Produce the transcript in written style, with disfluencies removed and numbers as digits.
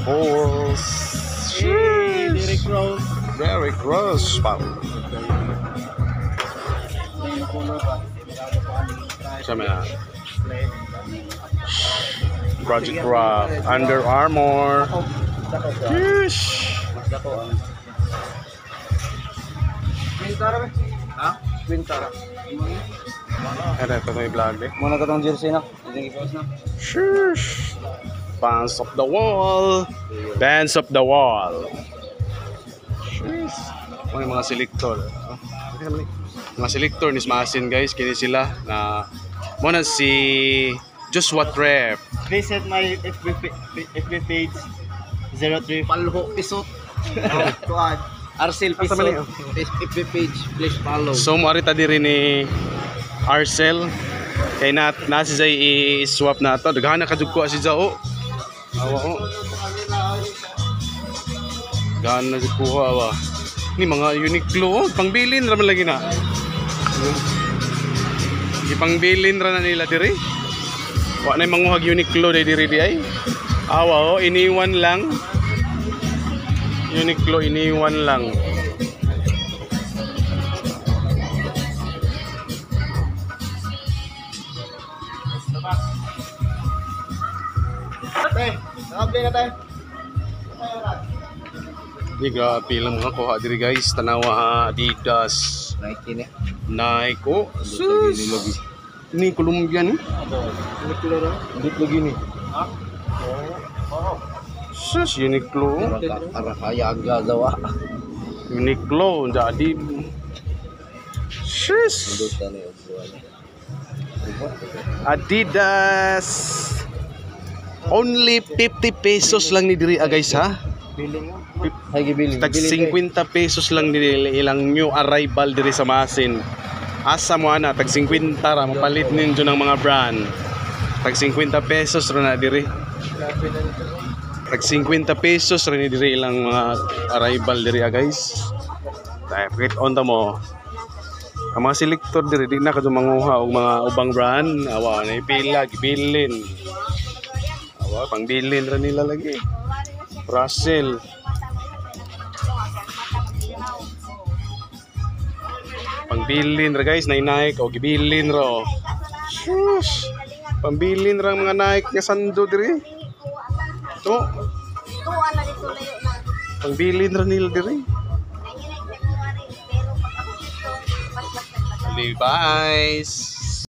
Balls. Derrick Rose. Derrick Rose. Wow. Sama na. Project Rock. Under Armour. Yeesh. Quintara ba? Ha? Quintara. Ito may vlog eh. Muna ka tong jersey na. Hindi i-post na. Sheesh. Bands of the wall. Bands of the wall. Sheesh. May mga selector. Mga selector ni Smasin guys. Kini sila na muna si Joshua Trep. Visit my FB page 03 Palho Pisot. Tuad. Arcel Pisot. FB page. Please follow. So moarita diri ni Arcel. Kay nasi Zay i-swap na to. Daghan na kadug ko si Zao. Awa ko. Daghan na jud ko awa. Ni mga Uniqlo, pangbilin ra man lagi na. Ipangbilin ra na nila diri. Wa na manguhag Uniqlo diri di ay. Awa iniwan lang. Uniqlo iniwan lang. Update na tayo. Di grabe lang mga kuha diri guys. Tanawa Adidas. Nike ni. Nike. Oh, sus. Ini Colombia ni. Uniqlo ra. Dito lagi ni. Ha? Oo. Sus, Uniqlo. Ara kaya aga dawa. Uniqlo jadi. Sus. Adidas. Only 50 pesos lang ni diri guys ha. Billing mo. Hay gibilling. Tag 50 pesos lang nila ilang new arrival diri sa Masin. Asa mo ana tag 50 ra mapalit ninyo ng mga brand. Tag 50 pesos ra na diri. Tag 50 pesos ra ni diri ilang mga arrival diri guys. Type on ta mo. Ang mga selector diri di na kadto manguha og mga ubang brand. Awa na ipila gibilin. Awa pangbilin ra nila lagi. Russell. Pangbilin ra guys, Nike o gibilin ra. Shush. Pambilin ra mga Nike nga sando diri. To. Pangbilin ra nila diri. Levi's.